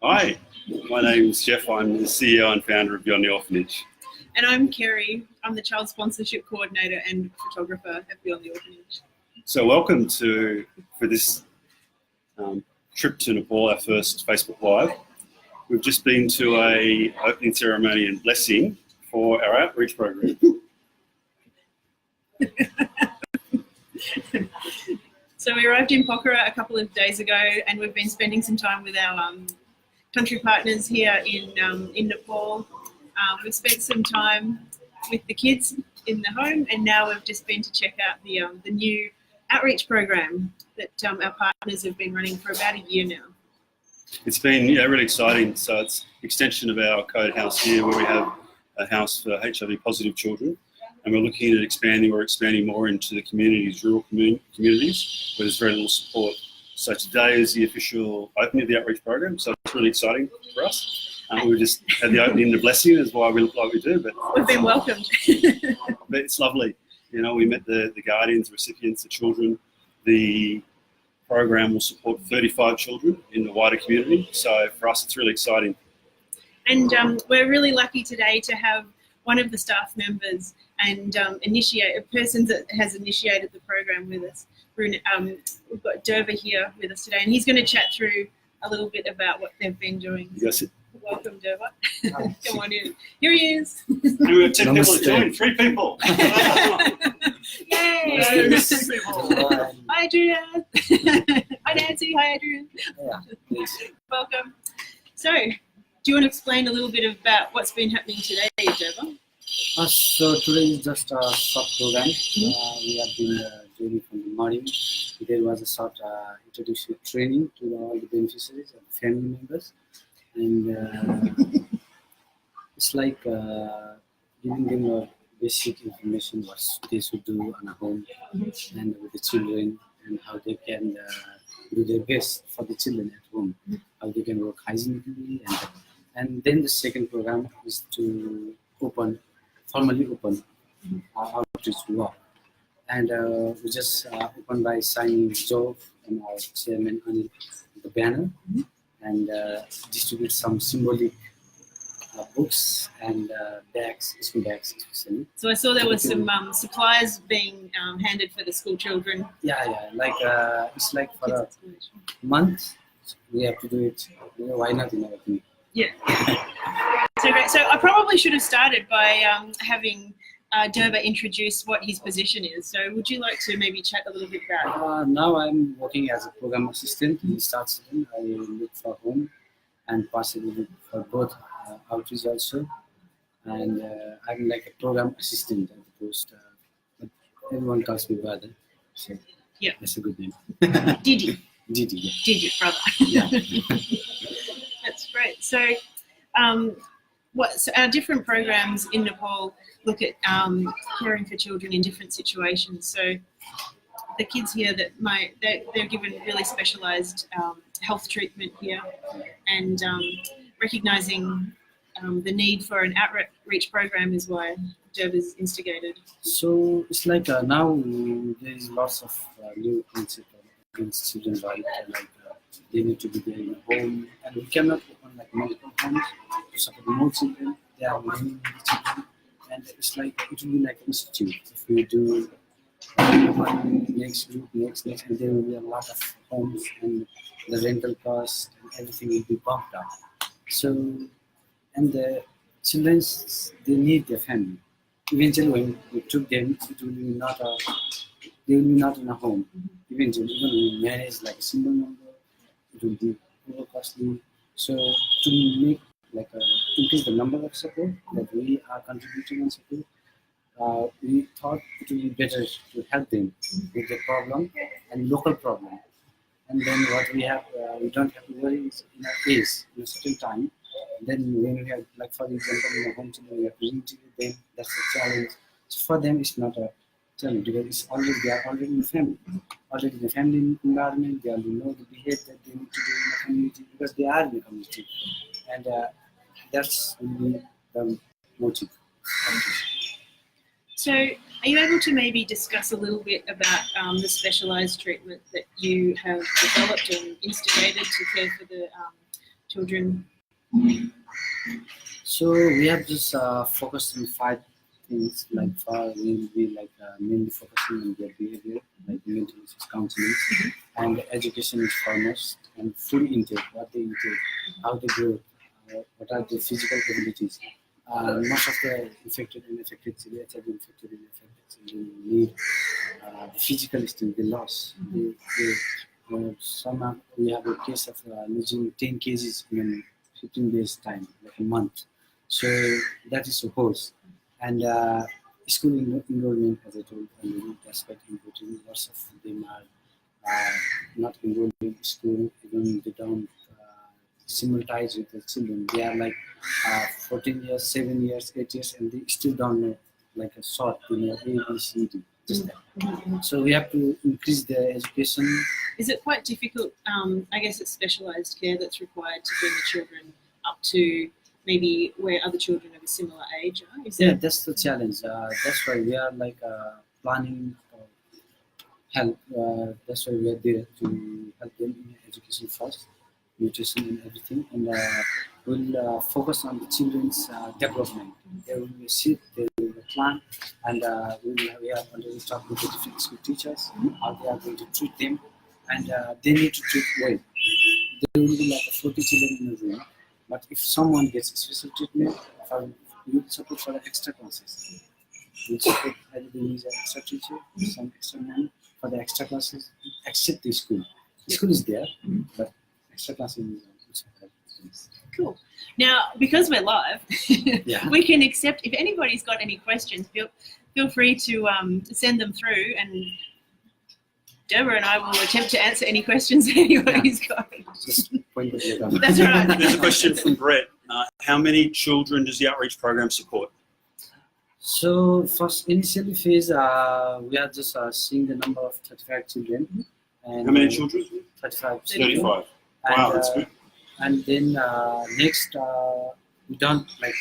Hi, my name is Geoff. I'm the CEO and founder of Beyond the Orphanage. And I'm Kerry. I'm the Child Sponsorship Coordinator and Photographer at Beyond the Orphanage. So welcome for this trip to Nepal, our first Facebook Live. We've just been to a opening ceremony and blessing for our outreach program. So we arrived in Pokhara a couple of days ago, and we've been spending some time with our country partners here in Nepal. We've spent some time with the kids in the home, and now we've just been to check out the new outreach program that our partners have been running for about a year now. It's been really exciting. So it's an extension of our code house here, where we have a house for HIV positive children, and we're looking at expanding more into the communities, rural communities, where there's very little support. So today is the official opening of the outreach program, so it's really exciting for us. We just had the opening and the blessing, is why we look like we do. But we've been welcomed. But it's lovely. You know, we met the guardians, the recipients, the children. The program will support 35 children in the wider community. So for us, it's really exciting. And we're really lucky today to have one of the staff members and a person that has initiated the program with us. We've got Dhurba here with us today, and he's going to chat through a little bit about what they've been doing. Yes. Welcome, Dhurba. Come on in. Here he is. And we have 10 people to join, 3 people. Yay! Yes. Hi, Adrian. Hi, Nancy. Hi, Adrian. Yeah, Welcome. So, do you want to explain a little bit about what's been happening today, Dhurba? so today is just a short program. We have been doing from the morning. There was a short introductory training to all the beneficiaries and family members. And it's like giving them a basic information what they should do on a home and with the children, and how they can do their best for the children at home, how they can work hygienically. And then the second program is to formally open our outreach work. And we just opened by signing Geoff and our chairman on the banner, and distribute some symbolic books and bags, school bags especially. So I saw there was some supplies being handed for the school children. Yeah, like it's like for a month we have to do it. You know, why not in our community? Yeah. So great. So I probably should have started by having Dhurba introduce what his position is. So would you like to maybe chat a little bit about it? Now I'm working as a program assistant. In start season, I look for home and possibly look for both outreach also. And I'm like a program assistant at the post. But everyone calls me brother. So yeah, that's a good name. Didi. Didi, yeah. Didi, brother. Yeah. That's great. So so our different programs in Nepal look at caring for children in different situations. So the kids here they're given really specialised health treatment here, and recognising the need for an outreach program is why Dhurba's instigated. So it's like now there is lots of new concept against children's rights, like they need to be there in a home, and we cannot open like multiple homes to support more children. There are many children, and it's like it will be like an institute. If we do one next group, next, and there will be a lot of homes, and the rental cost and everything will be bumped up. So, and the children, they need their family. Eventually, when we took them, it will be they will be not in a home. Eventually, even we manage like a single number, it will be more costly. So to make like increase the number of support that we are contributing and support, we thought it would be better to help them with the problem and local problem. And then what we have, we don't have to worry is in a case in a certain time. Then when we have, like for example, in a home children, we have to integrate them. That's a challenge. So for them, it's not a challenge because they are already in the family. Already in the family environment, they already know the behavior that they need to do in the community because they are in the community. And that's really the motive. So are you able to maybe discuss a little bit about the specialised treatment that you have developed and instigated to care for the children? So we have just focused on 5 things. Like we'll be like mainly focusing on their behavior, like mental counseling, and education is foremost, and food intake, what they intake, how they grow, what are the physical abilities. Most of the infected and affected children, HIV infected and affected children need the physical strength, they lost. We have a case of losing 10 kgs in 15 days time, like a month. So that is supposed. And school enrollment, as I told you, that's quite important. Lots of them are not enrolled in school, even they don't sympathize with the children. They are like 14 years, 7 years, 8 years, and they still don't know like a short, A, B, C, D, just that. So we have to increase their education. Is it quite difficult? I guess it's specialised care that's required to bring the children up to maybe where other children of a similar age are? That's the challenge. That's why we are like planning help. That's why we are there to help them in education first, nutrition and everything, and we'll focus on the children's development. There will be a seat, there will be a plan, and we have already talked with the different school teachers how they are going to treat them, and they need to treat well. There will be like 40 children in a room, but if someone gets special treatment, we will support for the extra classes. We'll support either they need an extra teacher, some extra money for the extra classes, except the school. The school is there, but extra classes is cool. Now, because we're live, we can accept, if anybody's got any questions, feel free to send them through, and Dhurba and I will attempt to answer any questions anybody's got. Just point the gun. That's right. There's a question from Brett. How many children does the outreach program support? So first initially phase, we are just seeing the number of 35 children. And How many children? 35. 35. And, Wow, that's good. And then next, we don't like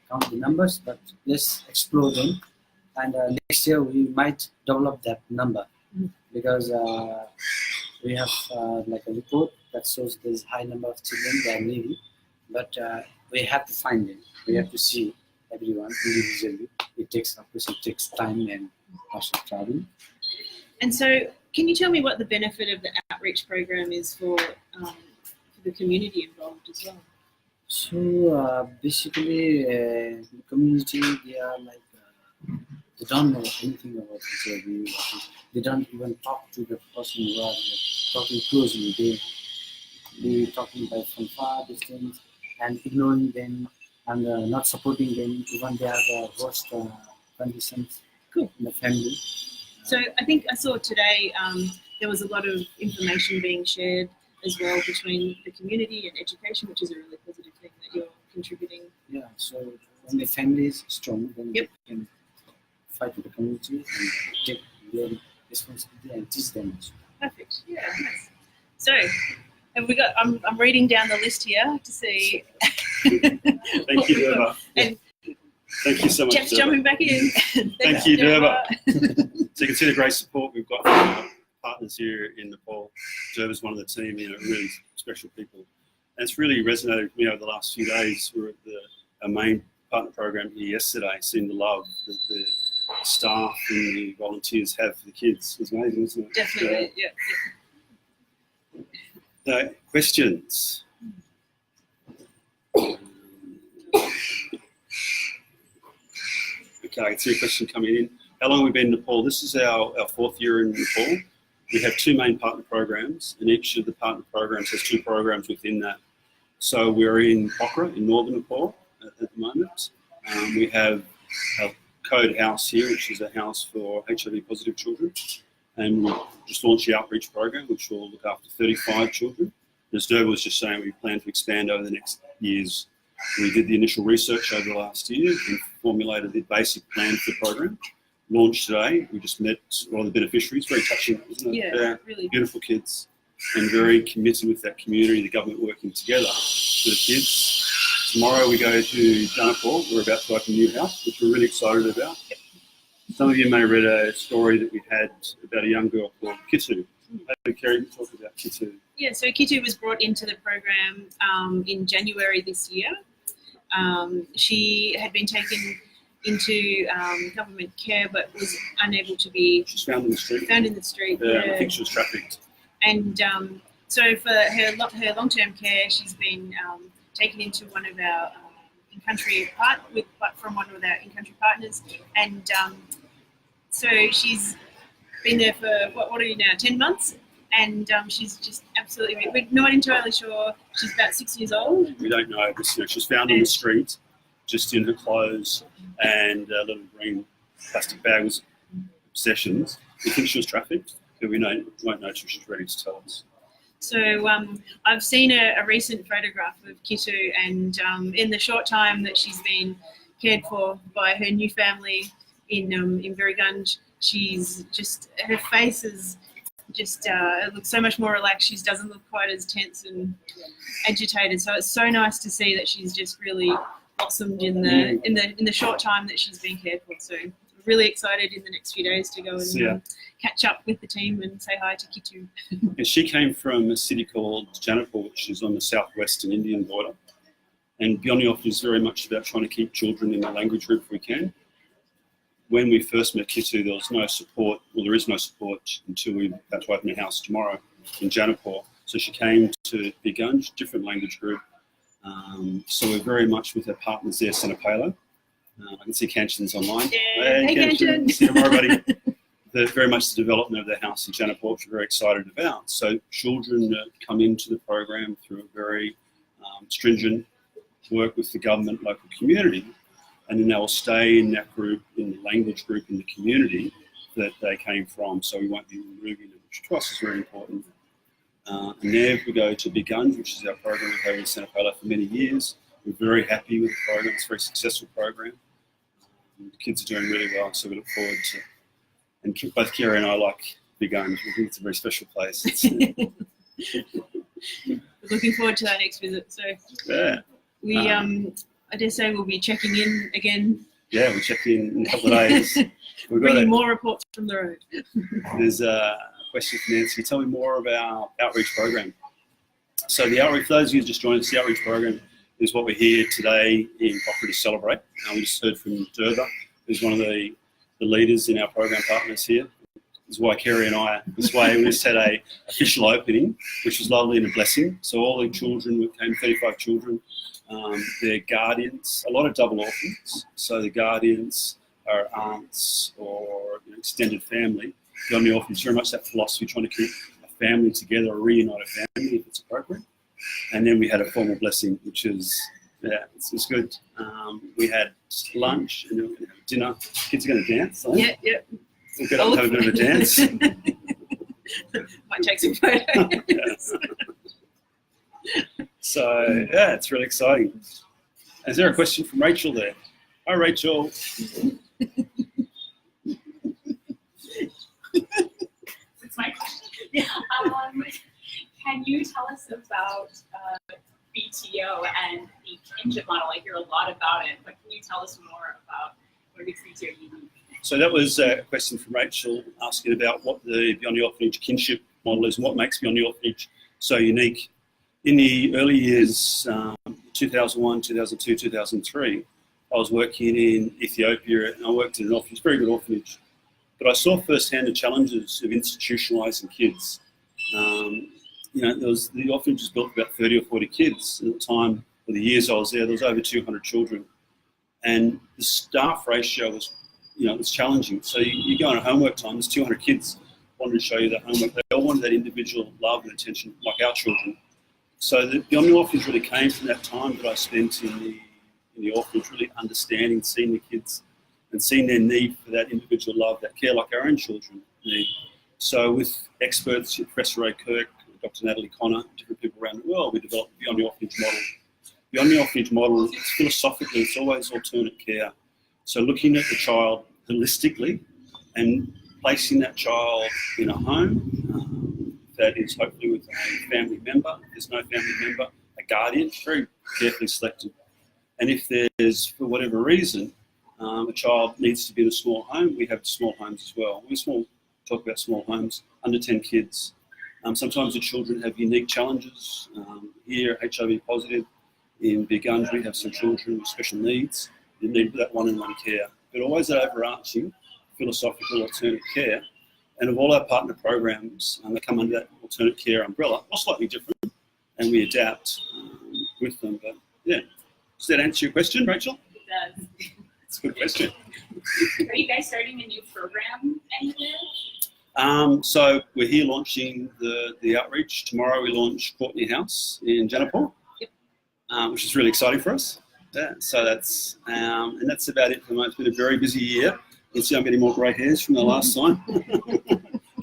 count the numbers, but let's explore them. And next year we might develop that number because we have like a report that shows there's high number of children that are needy, but we have to find them. We have to see everyone individually. It takes time and cost of travel. And so, can you tell me what the benefit of the outreach program is for the community involved as well? So basically, the community, they are like they don't know anything about HIV. They don't even talk to the person who are like, talking closely. They talking by from far distance and ignoring them and not supporting them. Even they have worst conditions in the family. So I think I saw today there was a lot of information being shared as well between the community and education, which is a really positive thing that you're contributing. Yeah, so when the family is strong, then Yep. they can fight with the community and take their responsibility and teach them. Perfect. Yeah, nice. So have we got? I'm reading down the list here to see. Thank you, Dhurba. And Thank you so much, Geoff's Dhurba. jumping back in. Thank you, Dhurba. So you can see the great support we've got from our partners here in Nepal. Dhurba's one of the team, really special people. And it's really resonated with me over the last few days. We were at our main partner program here yesterday, seeing the love that the staff and the volunteers have for the kids. It was amazing, wasn't it? Definitely, yeah. So, questions? Okay, I can see a question coming in. How long have we been in Nepal? This is our 4th year in Nepal. We have 2 main partner programs, and each of the partner programs has 2 programs within that. So we're in Pokhara in northern Nepal at the moment. We have a code house here, which is a house for HIV positive children. And we just launched the outreach program, which will look after 35 children. As Dhurba was just saying, we plan to expand over the next years. We did the initial research over the last year and formulated the basic plan for the program. Launched today. We just met one of the beneficiaries. Very touching, isn't it? Yeah, really. Beautiful kids and very committed with that community, the government working together for the kids. Tomorrow we go to Janapur. We're about to open a new house, which we're really excited about. Some of you may have read a story that we had about a young girl called Kitu. Maybe Kerry can talk about Kitu. Yeah, so Kitu was brought into the program in January this year. She had been taken into government care, but was unable to be. She's found in the street. Found in the street. Yeah, Yeah. I think she was trafficked. And so for her long-term care, she's been taken into one of our in-country from one of our in-country partners, and so she's been there for what are you now, 10 months, and she's just absolutely. We're not entirely sure. She's about 6 years old. We don't know. But, she was found on the street, just in her clothes, and a little green plastic bag was possessions. We think she was trafficked, but we won't know till she's ready to tell us. So I've seen a recent photograph of Kitu, and in the short time that she's been cared for by her new family in Virganj, she's just, her face is just it looks so much more relaxed. She doesn't look quite as tense and agitated. So it's so nice to see that she's just really blossomed in the short time that she's been cared for. So really excited in the next few days to go and catch up with the team and say hi to Kitu. And she came from a city called Janapur, which is on the southwestern Indian border. And Beyond the Orphanage is very much about trying to keep children in the language group if we can. When we first met Kitu, there was no support, well, there is no support until we're about to open a house tomorrow in Janapur. So she came to Virganj, different language group. So we're very much with our partners there, Senapalo. I can see Kanchan's online. Yeah. Hey Kanchan. See you tomorrow, buddy. Very much the development of the house in Janapur, which we're very excited about. So children come into the program through a very stringent work with the government, local community, and then they will stay in that group, in the language group in the community that they came from. So we won't be removing them, which to us is very important. And there we go to Virganj, which is our program we've had in Senapala for many years. We're very happy with the program. It's a very successful program. The kids are doing really well, so we look forward to. And both Kerry and I like Virganj. We think it's a very special place. Looking forward to that next visit. So yeah, we I dare say we'll be checking in again. Yeah, we'll check in a couple of days. We've Bringing more reports from the road. There's a question from Nancy. Tell me more about outreach program. So the outreach, for those of you who just joined us, the outreach program is what we're here today in Pokhara to celebrate. We just heard from Dhurba, who's one of the leaders in our program partners here. This is why Kerry and I, this way we just had a official opening, which was lovely and a blessing. So all the children, we came 35 children, their guardians, a lot of double orphans. So the guardians are aunts or extended family. Beyond the Orphanage, very much that philosophy, trying to keep a family together, a reunited family if it's appropriate. And then we had a formal blessing, which is, it was good. We had lunch and then we're going to have dinner. Kids are going to dance. Yeah, yeah. We'll get up and have a bit of a dance. Might take some photos. So, yeah, it's really exciting. Is there a question from Rachel there? Hi, Rachel. It's my question. Yeah. Can you tell us about BTO and the kinship model? I hear a lot about it, but can you tell us more about what makes BTO unique? So that was a question from Rachel asking about what the Beyond the Orphanage kinship model is and what makes Beyond the Orphanage so unique. In the early years, 2001, 2002, 2003, I was working in Ethiopia and I worked in an orphanage, very good orphanage. But I saw firsthand the challenges of institutionalising kids. The orphanage was built for about 30 or 40 kids. And at the time, for the years I was there was over 200 children. And the staff ratio was, it was challenging. So you go on a homework time, there's 200 kids wanting to show you that homework. They all wanted that individual love and attention, like our children. So the Beyond the Orphanage really came from that time that I spent in the orphanage, really understanding, seeing the kids and seeing their need for that individual love, that care like our own children need. So with experts, Professor Ray Kirk, Dr. Natalie Connor, different people around the world, we developed the Beyond the Orphanage model. Beyond the Orphanage model, it's philosophically, it's always alternate care. So looking at the child holistically and placing that child in a home that is hopefully with a family member. If there's no family member, a guardian, very carefully selected. And if there's, for whatever reason, a child needs to be in a small home, we have small homes as well. We talk about small homes, under 10 kids. Sometimes the children have unique challenges. Here, HIV positive, in Big Gunge, we have some children with special needs that need that one-on-one care. But always that overarching philosophical alternate care. And of all our partner programs that come under that alternate care umbrella, are slightly different, and we adapt with them. But yeah, does that answer your question, Rachel? It does. It's a good question. Are you guys starting a new program anywhere? So we're here launching the outreach. Tomorrow we launch Courtney House in Janapur, which is really exciting for us. Yeah, so that's and that's about it for the moment. It's been a very busy year. You can see I'm getting more grey hairs from the last time.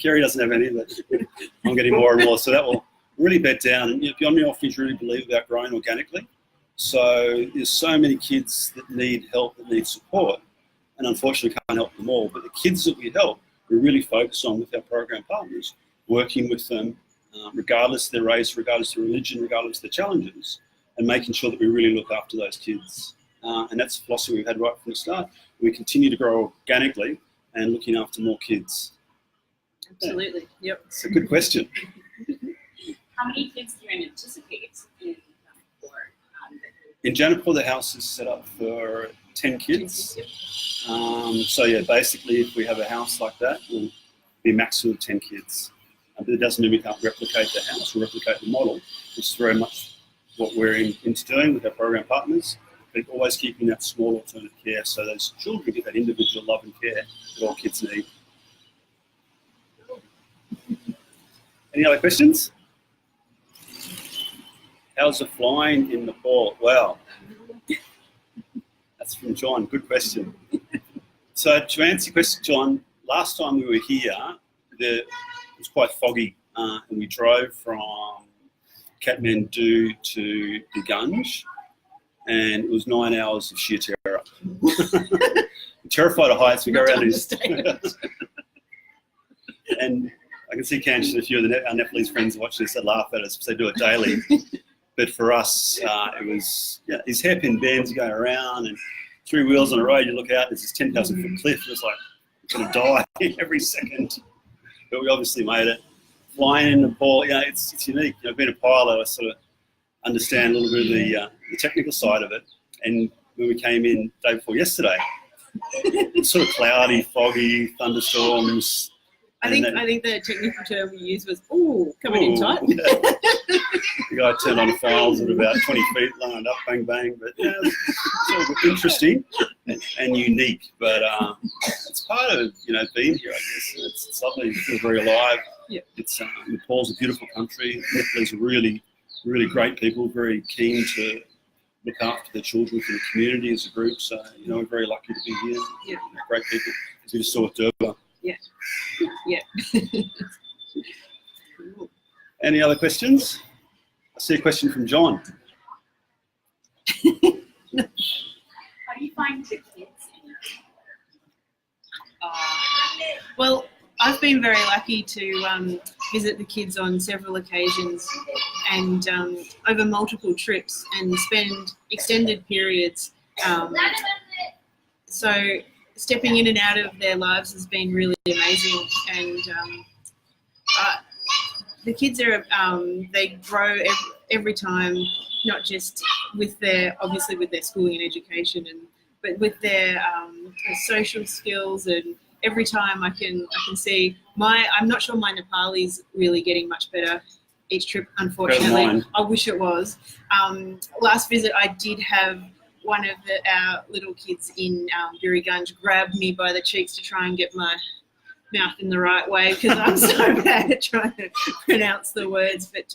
Kerry doesn't have any, but I'm getting more and more. So that will really bed down. And Beyond Me Orphanage really believe about growing organically. So there's so many kids that need help, that need support, and unfortunately can't help them all. But the kids that we help, we really focus on with our program partners, working with them, regardless of their race, regardless of their religion, regardless of their challenges, and making sure that we really look after those kids. And that's the philosophy we've had right from the start. We continue to grow organically and looking after more kids. Absolutely. Yep. It's a good question. How many kids do you anticipate in In Janapur, the house is set up for 10 kids. So yeah, basically if we have a house like that, we'll be a maximum of 10 kids. But it doesn't mean we can't replicate the house or replicate the model, which is very much what we're into doing with our program partners, but always keeping that small alternate care so those children get that individual love and care that all kids need. Any other questions? How's the flying in Nepal? Wow. That's from John. Good question. So to answer your question, John, last time we were here, it was quite foggy, and we drove from Kathmandu to Big Gunge, and it was 9 hours of sheer terror. I'm terrified of heights. We go around these. And I can see Kanch and a few of our Nepalese friends watching this that laugh at us because they do it daily. But for us, it was these hairpin bends going around and 3 wheels on a road. You look out, there's this 10,000 foot cliff. And it's like, I'm going to die every second. But we obviously made it. Flying in Nepal, it's unique. Being a pilot, I sort of understand a little bit of the technical side of it. And when we came in the day before yesterday, it's sort of cloudy, foggy, thunderstorms. I think the technical term we used was, coming in tight. The guy turned on the files at about 20 feet, lined up, bang, bang. But it's sort of interesting and unique. But it's part of, being here, I guess. It's lovely. It feels very alive. Yep. Nepal's a beautiful country. Nepalese are really, really great people, very keen to look after their children for the community as a group. So, we're very lucky to be here. Yeah. Great people. As we just saw at Dhurba. Yeah. Yeah. Any other questions? I see a question from John. How do you find the kids in your Well, I've been very lucky to visit the kids on several occasions and over multiple trips and spend extended periods. So stepping in and out of their lives has been really amazing, and the kids are they grow every time, not just with their schooling and education, but with their social skills. And every time I can see I'm not sure my Nepali is really getting much better each trip, unfortunately. I wish it was. Last visit I did have one of our little kids in Gunge grab me by the cheeks to try and get my mouth in the right way because I'm so bad at trying to pronounce the words. But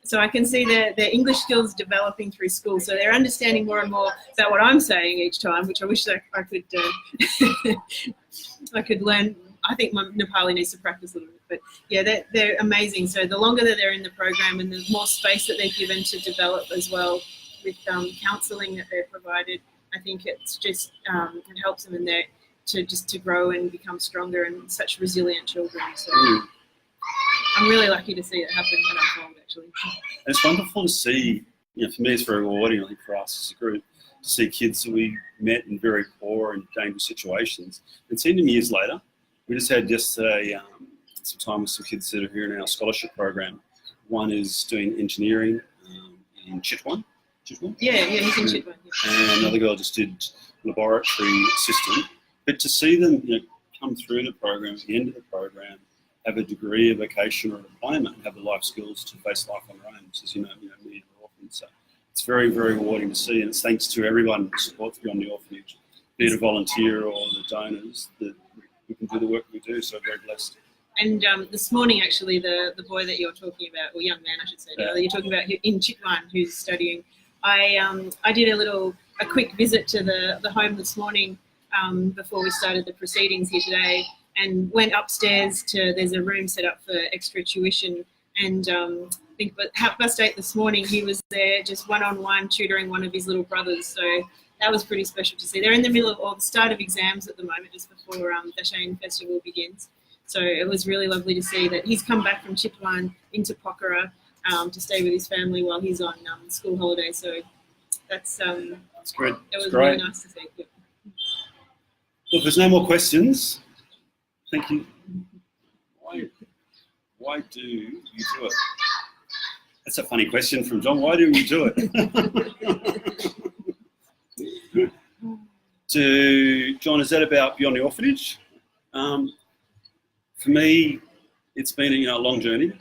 so I can see their English skills developing through school. So they're understanding more and more about what I'm saying each time, which I wish I could I could learn. I think my Nepali needs to practice a little bit. But yeah, they're amazing. So the longer that they're in the program and the more space that they're given to develop as well, with counselling that they're provided, I think it's just it helps them in there to grow and become stronger and such resilient children. So I'm really lucky to see it happen when I'm home, actually. And it's wonderful to see. For me, it's very rewarding. I think for us as a group, to see kids that we met in very poor and dangerous situations and seeing them years later. We just had yesterday spent some time with some kids that are here in our scholarship program. One is doing engineering in Chitwan. Yeah, he's in Chitwan. Yeah. And another girl just did laboratory assistant. But to see them, come through the program, at the end of the program, have a degree, a vocation or a diploma, and have the life skills to face life on their own, as you know, many are orphans. So it's very, very rewarding to see, and it's thanks to everyone who supports Beyond the Orphanage, be it a volunteer or the donors, that we can do the work we do. So very blessed. And this morning, actually, the boy that you're talking about, or young man, I should say, that you're talking about in Chitwan, who's studying, I did a quick visit to the home this morning before we started the proceedings here today, and went upstairs there's a room set up for extra tuition, and I think at 8:30 this morning he was there just one-on-one tutoring one of his little brothers, so that was pretty special to see. They're in the middle of the start of exams at the moment, just before the Shane Festival begins, so it was really lovely to see that he's come back from Chitwan into Pokhara to stay with his family while he's on school holiday, so that's great. It was great. really nice to see. Yeah. Well, if there's no more questions, thank you. Why do you do it? That's a funny question from John. Why do you do it? John, is that about Beyond the Orphanage? For me, it's been a long journey.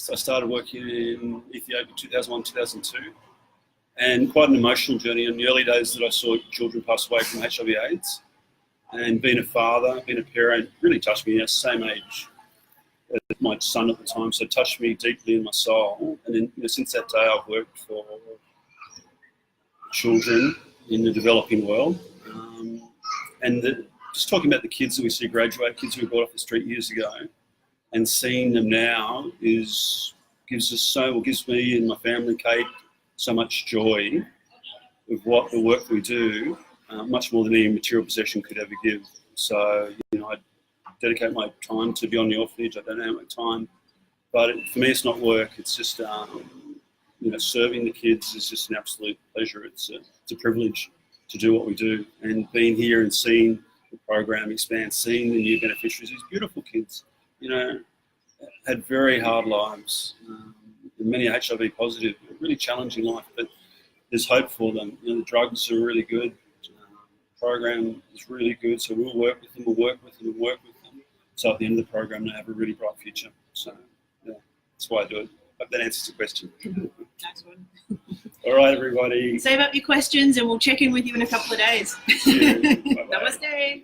I started working in Ethiopia 2001, 2002, and quite an emotional journey. In the early days that I saw children pass away from HIV/AIDS, and being a father, being a parent, really touched me. Same age as my son at the time, so it touched me deeply in my soul. And then, since that day, I've worked for children in the developing world, and just talking about the kids that we see graduate, kids who were brought off the street years ago, and seeing them now gives me and my family, Kate, so much joy of what the work we do, much more than any material possession could ever give. So, I dedicate my time to Beyond the Orphanage. I donate my time, but for me, it's not work. It's just, serving the kids is just an absolute pleasure. It's a privilege to do what we do, and being here and seeing the program expand, seeing the new beneficiaries, these beautiful kids, had very hard lives. Many are HIV positive, really challenging life, but there's hope for them. The drugs are really good. The program is really good, so we'll work with them, So at the end of the program, they have a really bright future. So that's why I do it. Hope that answers the question. Nice one. All right, everybody. Save up your questions and we'll check in with you in a couple of days. Yeah, bye-bye. Namaste.